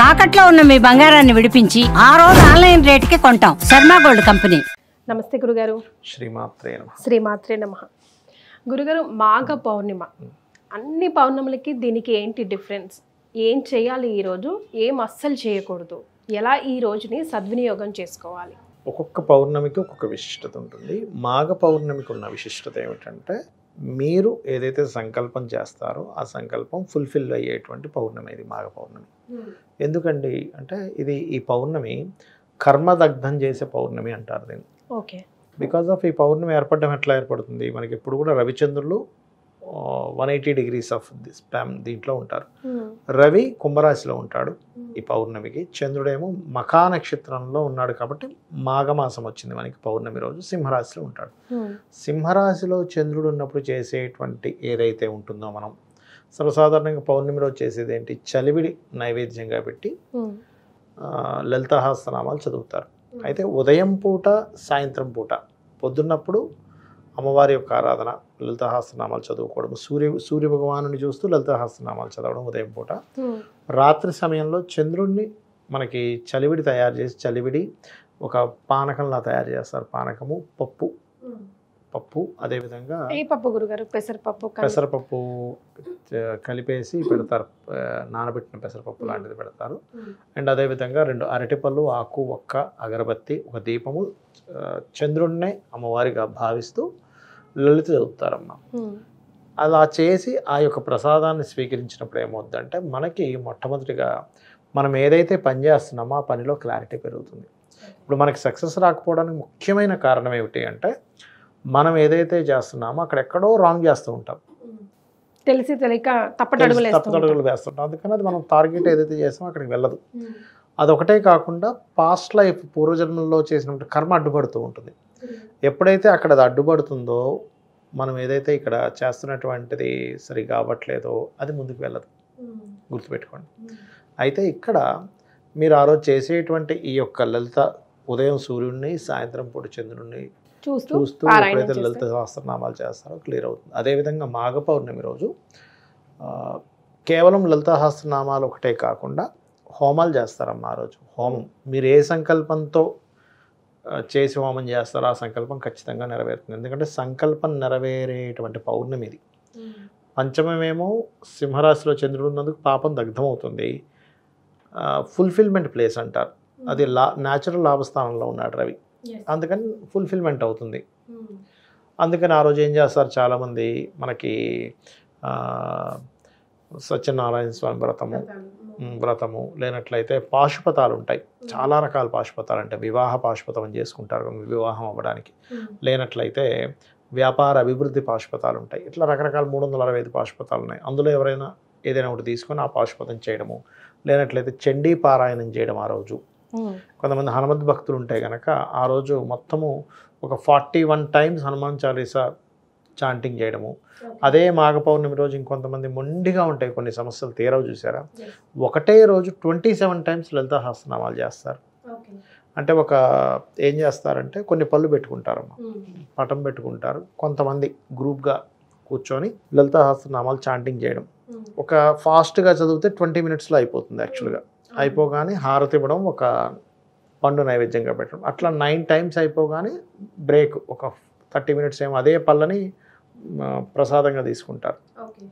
తాకట్లో ఉన్న మీ బంగారాన్ని విడిపించి ఆ రోజు ఆన్లైన్ రేటుకి కొంటాం. Sharma gold company. నమస్తే గురుగారు. శ్రీమాత్రే నమః. గురుగారు, మాఘ పౌర్ణిమ, అన్ని పౌర్ణములకి దీనికి ఏంటి డిఫరెన్స్? ఏం చేయాలి ఈరోజు, ఏం అస్సలు చేయకూడదు, ఎలా ఈ రోజుని సద్వినియోగం చేసుకోవాలి? ఒక్కొక్క పౌర్ణమికి ఒక్కొక్క విశిష్టత ఉంటుంది. మాఘ పౌర్ణమికి ఉన్న విశిష్టత ఏమిటంటే, మీరు ఏదైతే సంకల్పం చేస్తారో ఆ సంకల్పం ఫుల్ఫిల్ అయ్యేటువంటి పౌర్ణమి ఇది మాఘ పౌర్ణమి. ఎందుకండి అంటే ఈ పౌర్ణమి కర్మదగ్ధం చేసే పౌర్ణమి అంటారు దీన్ని. ఓకే. బికాజ్ ఆఫ్ ఈ పౌర్ణమి ఏర్పడడం ఎట్లా ఏర్పడుతుంది, మనకి ఎప్పుడు కూడా రవిచంద్రులు 180 degrees ఆఫ్ స్పామ్ దీంట్లో ఉంటారు. రవి కుంభరాశిలో ఉంటాడు ఈ పౌర్ణమికి, చంద్రుడేమో మఖా నక్షత్రంలో ఉన్నాడు కాబట్టి మాఘమాసం వచ్చింది మనకి పౌర్ణమి రోజు. సింహరాశిలో ఉంటాడు. సింహరాశిలో చంద్రుడు ఉన్నప్పుడు చేసేటువంటి ఏదైతే ఉంటుందో మనం సర్వసాధారణంగా పౌర్ణమి రోజు చేసేది ఏంటి, చలివిడి నైవేద్యంగా పెట్టి లలితాసహస్రనామాలు చదువుతారు. అయితే ఉదయం పూట సాయంత్రం పూట పొద్దున్నప్పుడు అమ్మవారి యొక్క ఆరాధన, లలితాసహస్రనామాలు చదువుకోవడం, సూర్య భగవానుని చూస్తూ లలితాసహస్రనామాలు చదవడం ఉదయం పూట. రాత్రి సమయంలో చంద్రుడిని మనకి చలివిడి తయారు చేసి, చలివిడి ఒక పానకంలా తయారు చేస్తారు. పానకము, పప్పు అదేవిధంగా పప్పు గురుగారు, పెసరపప్పు కలిపేసి పెడతారు. నానబెట్టిన పెసరపప్పు లాంటిది పెడతారు. అండ్ అదేవిధంగా 2 అరటిపళ్ళు, ఆకు, ఒక్క, అగరబత్తి, ఒక దీపము, చంద్రుడినే అమ్మవారిగా భావిస్తూ లలిత చదువుతారమ్మ. అలా చేసి ఆ యొక్క ప్రసాదాన్ని స్వీకరించినప్పుడు ఏమవుతుందంటే, మనకి మొట్టమొదటిగా మనం ఏదైతే పని చేస్తున్నామో ఆ పనిలో క్లారిటీ పెరుగుతుంది. ఇప్పుడు మనకి సక్సెస్ రాకపోవడానికి ముఖ్యమైన కారణం ఏమిటి అంటే, మనం ఏదైతే చేస్తున్నామో అక్కడ ఎక్కడో రాంగ్ చేస్తూ ఉంటాం, తెలిసి తెలియక తప్పటడుగులు వేస్తుంటాం. అందుకని అది మనం టార్గెట్ ఏదైతే చేస్తామో అక్కడికి వెళ్ళదు. అదొకటే కాకుండా పాస్ట్ లైఫ్ పూర్వజన్మల్లో చేసినప్పుడు కర్మ అడ్డుపడుతూ ఉంటుంది. ఎప్పుడైతే అక్కడ అది అడ్డుపడుతుందో, మనం ఏదైతే ఇక్కడ చేస్తున్నటువంటిది సరిగా అవ్వట్లేదో అది ముందుకు వెళ్ళదు, గుర్తుపెట్టుకోండి. అయితే ఇక్కడ మీరు ఆ రోజు చేసేటువంటి ఈ యొక్క లలిత, ఉదయం సూర్యుడిని, సాయంత్రం పూట చంద్రుడిని చూస్తూ ఎప్పుడైతే లలిత సహస్రనామాలు చేస్తారో క్లియర్ అవుతుంది. అదేవిధంగా మాఘ పౌర్ణమి రోజు కేవలం లలిత సహస్రనామాలు ఒకటే కాకుండా హోమాలు చేస్తారమ్మా. ఆ రోజు హోమం మీరు ఏ సంకల్పంతో చేసి హోమం చేస్తారో ఆ సంకల్పం ఖచ్చితంగా నెరవేరుతుంది. ఎందుకంటే సంకల్పం నెరవేరేటువంటి పౌర్ణమి ఇది. పంచమేమో సింహరాశిలో చంద్రుడు ఉన్నందుకు పాపం దగ్ధమవుతుంది. ఫుల్ఫిల్మెంట్ ప్లేస్ అంటారు, అది న్యాచురల్ లాభస్థానంలో ఉన్నాడు రవి, అందుకని ఫుల్ఫిల్మెంట్ అవుతుంది. అందుకని ఆ రోజు ఏం చేస్తారు చాలామంది, మనకి సత్యనారాయణ స్వామి వ్రతము లేనట్లయితే పాశుపతాలు ఉంటాయి. చాలా రకాల పాశుపతాలు అంటే వివాహ పాశుపతం అని చేసుకుంటారు వివాహం అవ్వడానికి. లేనట్లయితే వ్యాపార అభివృద్ధి పాశుపతాలు ఉంటాయి. ఇట్లా రకరకాల 365 పాశుపతాలు ఉన్నాయి. అందులో ఎవరైనా ఏదైనా ఒకటి తీసుకొని ఆ పాశుపతం చేయడము, లేనట్లయితే చండీ పారాయణం చేయడం ఆ రోజు. కొంతమంది హనుమద్ భక్తులు ఉంటే కనుక ఆ రోజు మొత్తము ఒక 41 times హనుమాన్ చాలీసా చాంటింగ్ చేయడము. అదే మాఘ పౌర్ణమి రోజు ఇంకొంతమంది మొండిగా ఉంటాయి, కొన్ని సమస్యలు తీరవు చూసారా, ఒకటే రోజు 27 times లలితా సహస్రనామాలు చేస్తారు. అంటే ఏం చేస్తారంటే కొన్ని పళ్ళు పెట్టుకుంటారమ్మ, పటం పెట్టుకుంటారు, కొంతమంది గ్రూప్గా కూర్చొని లలితా సహస్రనామాలు చాంటింగ్ చేయడం. ఒక ఫాస్ట్గా చదివితే 20 minutesలో అయిపోతుంది. యాక్చువల్గా అయిపోగానే హారతి ఇవ్వడం, ఒక పండు నైవేద్యంగా పెట్టడం, అట్లా 9 times అయిపోగానే బ్రేక్, ఒక 30 minutes ఏమో అదే పళ్ళని ప్రసాదంగా తీసుకుంటారు.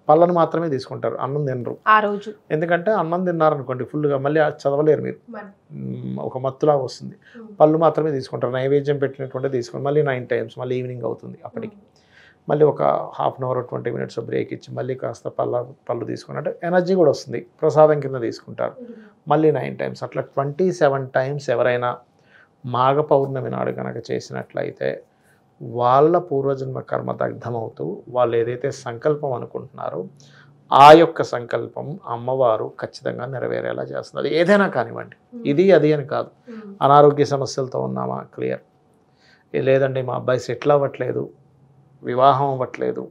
పళ్ళను మాత్రమే తీసుకుంటారు, అన్నం తినరు ఆ రోజు. ఎందుకంటే అన్నం తిన్నారనుకోండి ఫుల్గా మళ్ళీ చదవలేరు మీరు, ఒక మత్తులాగా వస్తుంది. పళ్ళు మాత్రమే తీసుకుంటారు, నైవేద్యం పెట్టినటువంటి తీసుకుంటారు. మళ్ళీ 9 times, మళ్ళీ ఈవినింగ్ అవుతుంది. అప్పటికి మళ్ళీ ఒక 1/2 hour 20 minutes బ్రేక్ ఇచ్చి మళ్ళీ కాస్త పళ్ళు తీసుకున్నట్టు ఎనర్జీ కూడా వస్తుంది, ప్రసాదం కింద తీసుకుంటారు. మళ్ళీ 9 times, అట్లా 27 times ఎవరైనా మాఘ పౌర్ణమి నాడు కనుక చేసినట్లయితే వాళ్ళ పూర్వజన్మ కర్మ దగ్ధమవుతూ వాళ్ళు ఏదైతే సంకల్పం అనుకుంటున్నారో ఆ యొక్క సంకల్పం అమ్మవారు ఖచ్చితంగా నెరవేరేలా చేస్తుంది. అది ఏదైనా కానివ్వండి, ఇది అది అని కాదు. అనారోగ్య సమస్యలతో ఉన్నామా క్లియర్, లేదండి మా అబ్బాయి సెటిల్ అవ్వట్లేదు, వివాహం అవ్వట్లేదు,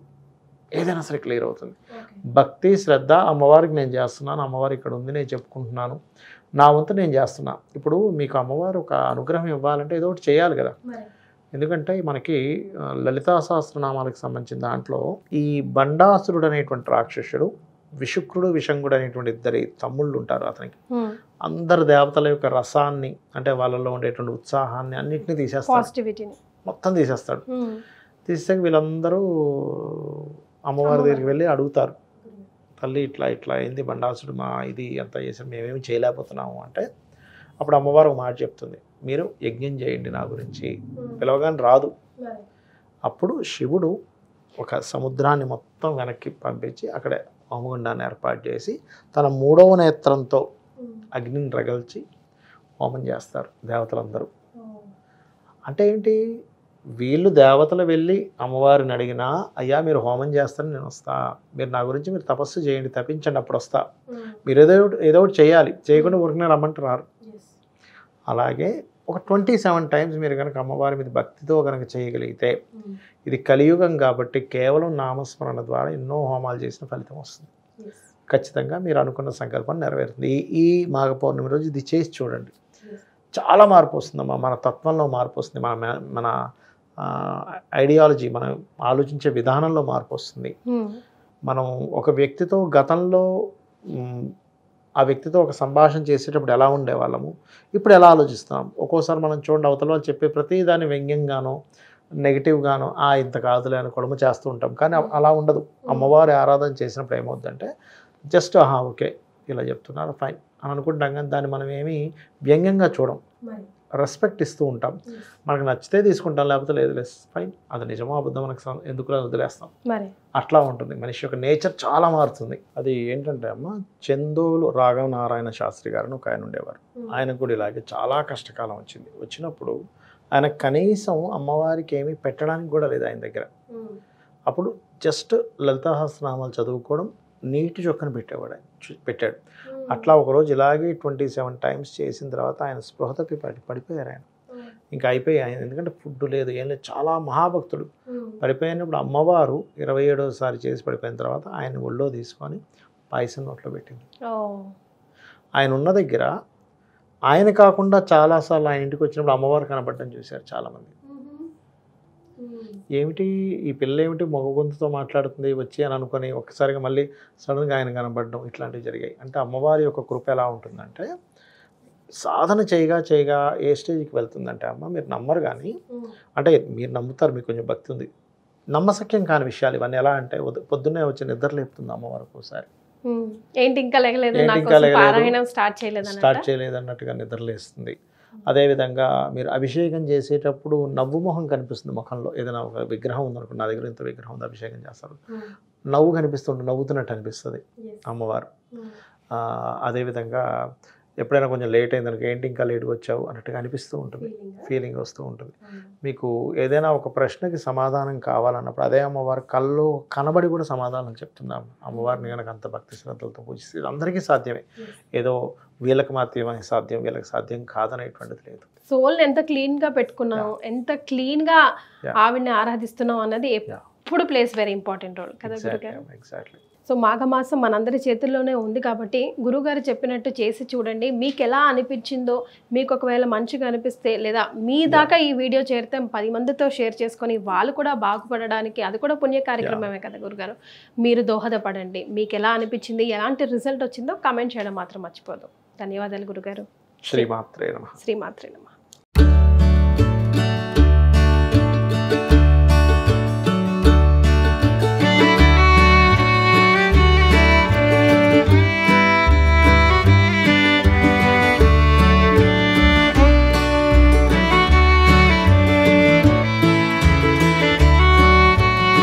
ఏదైనా సరే క్లియర్ అవుతుంది. భక్తి శ్రద్ధ, అమ్మవారికి నేను చేస్తున్నాను, అమ్మవారు ఇక్కడ ఉంది నేను చెప్పుకుంటున్నాను, నా వంతు నేను చేస్తున్నా. ఇప్పుడు మీకు అమ్మవారు ఒక అనుగ్రహం ఇవ్వాలంటే ఏదో ఒకటి చేయాలి కదా. ఎందుకంటే మనకి లలితా సహస్రనామాలకు సంబంధించిన దాంట్లో ఈ బండాసురుడు అనేటువంటి రాక్షసుడు, విశుక్రుడు విషంగుడు అనేటువంటి 2 తమ్ముళ్ళు ఉంటారు అతనికి. అందరు దేవతల యొక్క రసాన్ని, అంటే వాళ్ళలో ఉండేటువంటి ఉత్సాహాన్ని అన్నిటినీ తీసేస్తాడు, పాజిటివిటీని మొత్తం తీసేస్తాడు. తీస్తే వీళ్ళందరూ అమ్మవారి దగ్గరికి వెళ్ళి అడుగుతారు, తల్లి ఇట్లా ఇట్లా అయింది, బండాసుడు మా ఇది అంతా చేసాం, మేమేమి చేయలేకపోతున్నాము అంటే అప్పుడు అమ్మవారు ఒక మాట చెప్తుంది, మీరు యజ్ఞం చేయండి నా గురించి, పిలవగానే రాదు. అప్పుడు శివుడు ఒక సముద్రాన్ని మొత్తం వెనక్కి పంపించి అక్కడే హోమగుండాన్ని ఏర్పాటు చేసి తన 3వ నేత్రంతో అగ్నిని రగల్చి హోమం చేస్తారు దేవతలందరూ. అంటే ఏంటి, వీళ్ళు దేవతలు వెళ్ళి అమ్మవారిని అడిగినా, అయ్యా మీరు హోమం చేస్తారని నేను వస్తా, మీరు నా గురించి మీరు తపస్సు చేయండి, తప్పించండి, అప్పుడు వస్తా, మీరు ఏదో ఒకటి చేయాలి, చేయకుండా ఊరికనే రమ్మంటే రారు. అలాగే ఒక 27 టైమ్స్ మీరు కనుక అమ్మవారి మీద భక్తితో కనుక చేయగలిగితే, ఇది కలియుగం కాబట్టి కేవలం నామస్మరణ ద్వారా ఎన్నో హోమాలు చేసిన ఫలితం వస్తుంది. ఖచ్చితంగా మీరు అనుకున్న సంకల్పం నెరవేరుతుంది. ఈ మాఘ పౌర్ణమి రోజు ఇది చేసి చూడండి, చాలా మార్పు వస్తుందమ్మా. మన తత్వంలో మార్పు వస్తుంది, మన ఐడియాలజీ, మనం ఆలోచించే విధానంలో మార్పు వస్తుంది. మనం ఒక వ్యక్తితో గతంలో ఆ వ్యక్తితో ఒక సంభాషణ చేసేటప్పుడు ఎలా ఉండేవాళ్ళము, ఇప్పుడు ఎలా ఆలోచిస్తున్నాం. ఒక్కోసారి మనం చూడండి, అవతల వాళ్ళు చెప్పే ప్రతి దాన్ని వ్యంగ్యంగానో నెగిటివ్గానో ఇంత కాదులే అని కొడమ చేస్తూ ఉంటాం. కానీ అలా ఉండదు. అమ్మవారి ఆరాధన చేసినప్పుడు ఏమవుతుందంటే జస్ట్ ఓకే ఇలా చెప్తున్నారు ఫైన్ అని అనుకుంటాం, కానీ దాన్ని మనం ఏమీ వ్యంగ్యంగా చూడం, రెస్పెక్ట్ ఇస్తూ ఉంటాం. మనకు నచ్చితే తీసుకుంటాం, లేకపోతే లేదు లేదు ఫైన్, అది నిజమో అబద్ధం మనకు ఎందుకు వదిలేస్తాం. అట్లా ఉంటుంది, మనిషి యొక్క నేచర్ చాలా మారుతుంది. అది ఏంటంటే అమ్మ, చందోలు రాఘవనారాయణ శాస్త్రి గారు ఒక ఆయన ఉండేవారు. ఆయనకు కూడా ఇలాగే చాలా కష్టకాలం వచ్చినప్పుడు ఆయన కనీసం అమ్మవారికి ఏమీ పెట్టడానికి కూడా లేదు ఆయన దగ్గర. అప్పుడు జస్ట్ లలితాసహస్రనామాలు చదువుకోవడం, నీటి చొక్కను పెట్టాడు. అట్లా ఒకరోజు ఇలాగే 27 టైమ్స్ చేసిన తర్వాత ఆయన స్పృహ తప్పి పడిపోయారు. ఆయన ఇంకా అయిపోయి, ఆయన ఎందుకంటే ఫుడ్ లేదు ఏం లేదు, చాలా మహాభక్తుడు. పడిపోయినప్పుడు అమ్మవారు 27వ చేసి పడిపోయిన తర్వాత ఆయన ఒళ్ళో తీసుకొని పాయసం నోట్లో పెట్టింది. ఆయన ఉన్న దగ్గర ఆయన కాకుండా చాలాసార్లు ఆయన ఇంటికి వచ్చినప్పుడు అమ్మవారు కనబడటం చూశారు చాలామంది. ఏమిటి ఈ పిల్ల ఏమిటి మగ గొంతుతో మాట్లాడుతుంది వచ్చి అని అనుకొని ఒక్కసారిగా మళ్ళీ సడన్గా ఆయన కనబడడం, ఇట్లాంటివి జరిగాయి. అంటే అమ్మవారి యొక్క కృప ఎలా ఉంటుందంటే, సాధన చేయగా ఏ స్టేజ్కి వెళ్తుందంటే అమ్మ, మీరు నమ్మరు, కానీ అంటే మీరు నమ్ముతారు, మీకు కొంచెం భక్తి ఉంది, నమ్మశక్యం కాని విషయాలు ఇవన్నీ. ఎలా అంటే పొద్దున్నే వచ్చి నిద్ర లేపుతుంది అమ్మవారు. ఒకసారి ఏంటి ఇంకా స్టార్ట్ చేయలేదు అన్నట్టుగా నిద్రలేస్తుంది. అదేవిధంగా మీరు అభిషేకం చేసేటప్పుడు నవ్వు మొహం కనిపిస్తుంది ముఖంలో. ఏదైనా ఒక విగ్రహం ఉందనుకో, నా దగ్గర ఇంత విగ్రహం ఉంది, అభిషేకం చేస్తారు, నవ్వు కనిపిస్తుంటే నవ్వుతున్నట్టు అనిపిస్తుంది అమ్మవారు. అదేవిధంగా ఎప్పుడైనా కొంచెం లేట్ అయిందనుకో, ఏంటి ఇంకా లేట్గా వచ్చావు అన్నట్టుగా అనిపిస్తూ ఉంటుంది, ఫీలింగ్ వస్తూ ఉంటుంది. మీకు ఏదైనా ఒక ప్రశ్నకి సమాధానం కావాలన్నప్పుడు అదే అమ్మవారు కళ్ళు కనబడి కూడా సమాధానం చెప్తున్నాము. అమ్మవారిని కనుక అంత భక్తి శ్రద్ధలతో పూజిస్తే ఇది అందరికీ సాధ్యమే. ఏదో వీళ్ళకి మాత్రమే సాధ్యం, వీళ్ళకి సాధ్యం కాదనేటువంటిది లేదు. సోల్ ఎంత క్లీన్ గా పెట్టుకున్నాం, ఎంత క్లీన్ గా ఆవిడ్ని ఆరాధిస్తున్నాం అన్నది ఎప్పుడు ప్లేస్ వెరీ ఇంపార్టెంట్ రోల్ కదా గురుగారు. ఎగ్జాక్ట్లీ. సో మాఘమాసం మనందరి చేతుల్లోనే ఉంది కాబట్టి గురుగారు చెప్పినట్టు చేసి చూడండి. మీకు ఎలా అనిపించిందో, మీకు ఒకవేళ మంచిగా అనిపిస్తే, లేదా మీ దాకా ఈ వీడియో చేరితే 10 మందితో షేర్ చేసుకొని వాళ్ళు కూడా బాగుపడడానికి, అది కూడా పుణ్య కార్యక్రమమే కదా గురుగారు, మీరు దోహదపడండి. మీకు ఎలా అనిపించింది, ఎలాంటి రిజల్ట్ వచ్చిందో కామెంట్ చేయడం మాత్రం మర్చిపోదు. ధన్యవాదాలు గురుగారు. శ్రీమాత్రే నమః. శ్రీమాత్రే నమః.